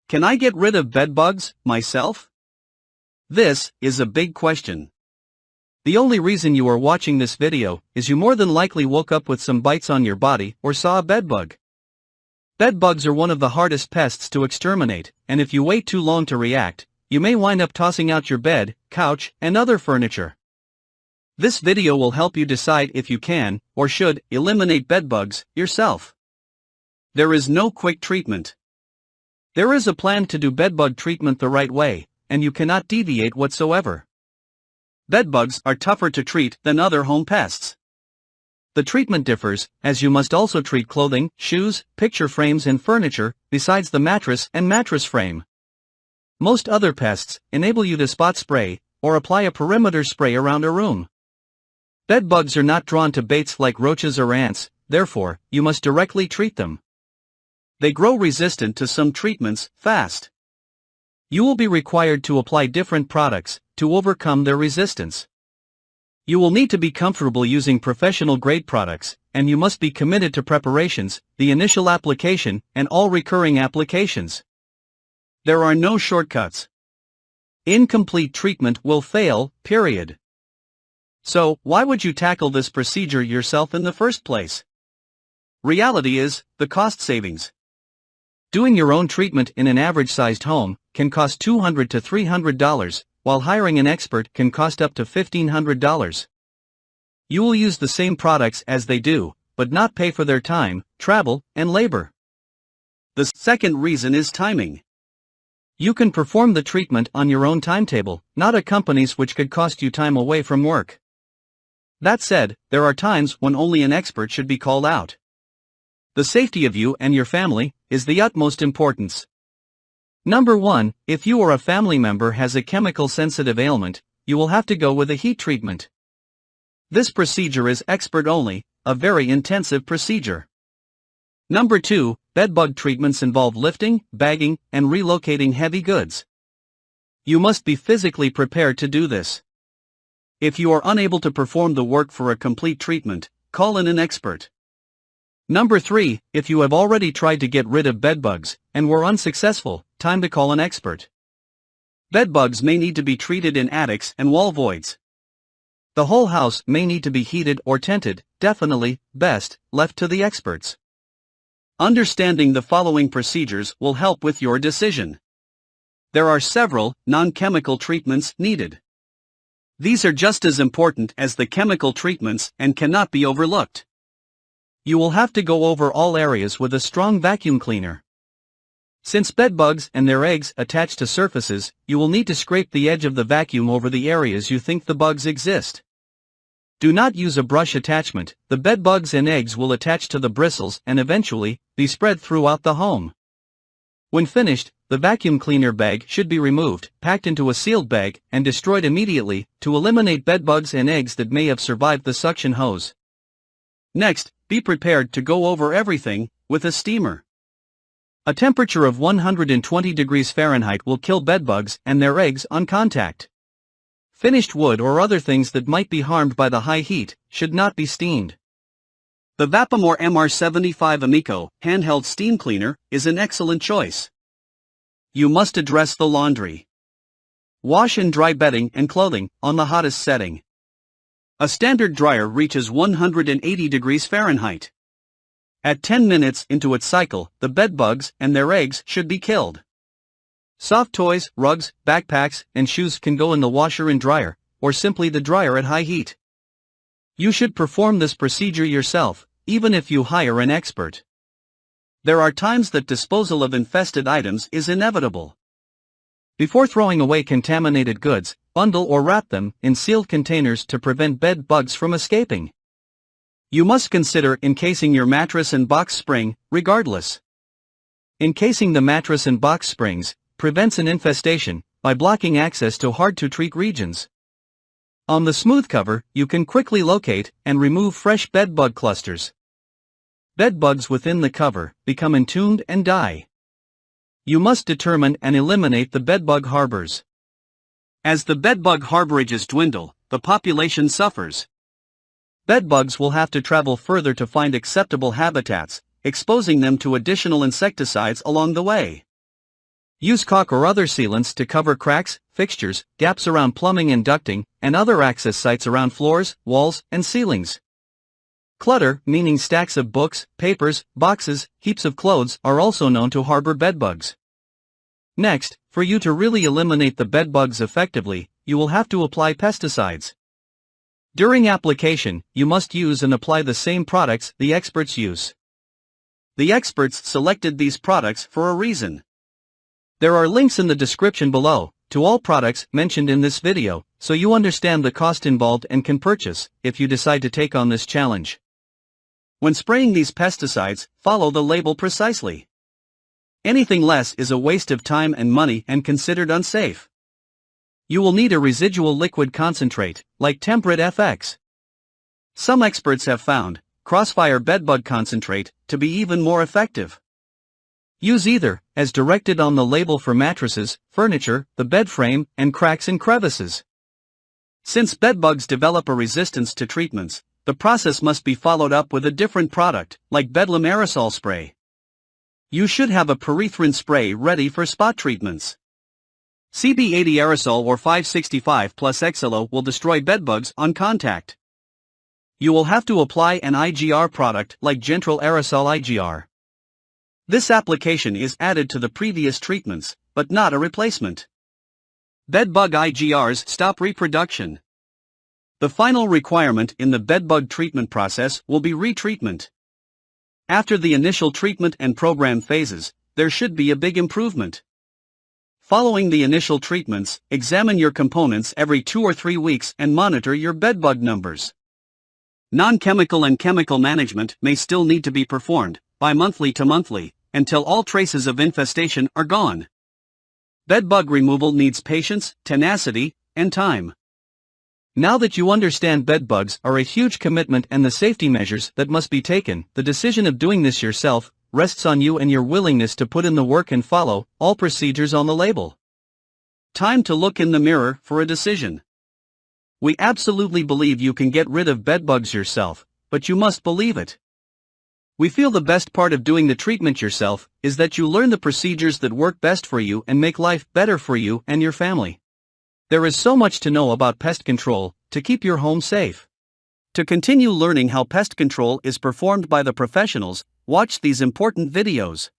Can I get rid of bedbugs myself? This is a big question. The only reason you are watching this video is you more than likely woke up with some bites on your body or saw a bedbug. Bedbugs are one of the hardest pests to exterminate, and if you wait too long to react, you may wind up tossing out your bed, couch, and other furniture. This video will help you decide if you can, or should, eliminate bedbugs yourself. There is no quick treatment. There is a plan to do bedbug treatment the right way, and you cannot deviate whatsoever. Bedbugs are tougher to treat than other home pests. The treatment differs, as you must also treat clothing, shoes, picture frames and furniture, besides the mattress and mattress frame. Most other pests enable you to spot spray, or apply a perimeter spray around a room. Bedbugs are not drawn to baits like roaches or ants, therefore, you must directly treat them. They grow resistant to some treatments fast. You will be required to apply different products to overcome their resistance. You will need to be comfortable using professional-grade products, and you must be committed to preparations, the initial application, and all recurring applications. There are no shortcuts. Incomplete treatment will fail, period. So, why would you tackle this procedure yourself in the first place? Reality is, the cost savings. Doing your own treatment in an average-sized home can cost $200 to $300, while hiring an expert can cost up to $1,500. You will use the same products as they do, but not pay for their time, travel, and labor. The second reason is timing. You can perform the treatment on your own timetable, not a company's, which could cost you time away from work. That said, there are times when only an expert should be called out. The safety of you and your family is the utmost importance. Number 1, if you or a family member has a chemical-sensitive ailment, you will have to go with a heat treatment. This procedure is expert only, a very intensive procedure. Number 2, bedbug treatments involve lifting, bagging, and relocating heavy goods. You must be physically prepared to do this. If you are unable to perform the work for a complete treatment, call in an expert. Number 3, if you have already tried to get rid of bedbugs and were unsuccessful, time to call an expert. Bedbugs may need to be treated in attics and wall voids. The whole house may need to be heated or tented, definitely, best, left to the experts. Understanding the following procedures will help with your decision. There are several non-chemical treatments needed. These are just as important as the chemical treatments and cannot be overlooked. You will have to go over all areas with a strong vacuum cleaner. Since bedbugs and their eggs attach to surfaces, you will need to scrape the edge of the vacuum over the areas you think the bugs exist. Do not use a brush attachment, the bedbugs and eggs will attach to the bristles and eventually be spread throughout the home. When finished, the vacuum cleaner bag should be removed, packed into a sealed bag, and destroyed immediately to eliminate bedbugs and eggs that may have survived the suction hose. Next, be prepared to go over everything with a steamer. A temperature of 120 degrees Fahrenheit will kill bedbugs and their eggs on contact. Finished wood or other things that might be harmed by the high heat should not be steamed. The Vapamore MR75 Amico handheld steam cleaner is an excellent choice. You must address the laundry. Wash and dry bedding and clothing on the hottest setting. A standard dryer reaches 180 degrees Fahrenheit. At 10 minutes into its cycle, the bedbugs and their eggs should be killed. Soft toys, rugs, backpacks, and shoes can go in the washer and dryer, or simply the dryer at high heat. You should perform this procedure yourself, even if you hire an expert. There are times that disposal of infested items is inevitable. Before throwing away contaminated goods, bundle or wrap them in sealed containers to prevent bed bugs from escaping. You must consider encasing your mattress and box spring, regardless. Encasing the mattress and box springs prevents an infestation by blocking access to hard-to-treat regions. On the smooth cover, you can quickly locate and remove fresh bedbug clusters. Bedbugs within the cover become entombed and die. You must determine and eliminate the bedbug harbors. As the bedbug harborages dwindle, the population suffers. Bedbugs will have to travel further to find acceptable habitats, exposing them to additional insecticides along the way. Use caulk or other sealants to cover cracks, fixtures, gaps around plumbing and ducting, and other access sites around floors, walls, and ceilings. Clutter, meaning stacks of books, papers, boxes, heaps of clothes, are also known to harbor bedbugs. Next, for you to really eliminate the bedbugs effectively, you will have to apply pesticides. During application, you must use and apply the same products the experts use. The experts selected these products for a reason. There are links in the description below to all products mentioned in this video, so you understand the cost involved and can purchase if you decide to take on this challenge. When spraying these pesticides, follow the label precisely. Anything less is a waste of time and money and considered unsafe. You will need a residual liquid concentrate, like temperate FX. Some experts have found Crossfire bedbug concentrate to be even more effective. Use either, as directed on the label for mattresses, furniture, the bed frame, and cracks and crevices. Since bedbugs develop a resistance to treatments, the process must be followed up with a different product, like Bedlam aerosol spray. You should have a permethrin spray ready for spot treatments. CB80 aerosol or 565 plus XLO will destroy bedbugs on contact. You will have to apply an IGR product like Gentrol aerosol IGR. This application is added to the previous treatments, but not a replacement. Bedbug IGRs stop reproduction. The final requirement in the bedbug treatment process will be retreatment. After the initial treatment and program phases, there should be a big improvement. Following the initial treatments, examine your components every 2 or 3 weeks and monitor your bedbug numbers. Non-chemical and chemical management may still need to be performed, bi-monthly to monthly, until all traces of infestation are gone. Bedbug removal needs patience, tenacity, and time. Now that you understand bedbugs are a huge commitment and the safety measures that must be taken, the decision of doing this yourself rests on you and your willingness to put in the work and follow all procedures on the label. Time to look in the mirror for a decision. We absolutely believe you can get rid of bedbugs yourself, but you must believe it. We feel the best part of doing the treatment yourself is that you learn the procedures that work best for you and make life better for you and your family. There is so much to know about pest control to keep your home safe. To continue learning how pest control is performed by the professionals, watch these important videos.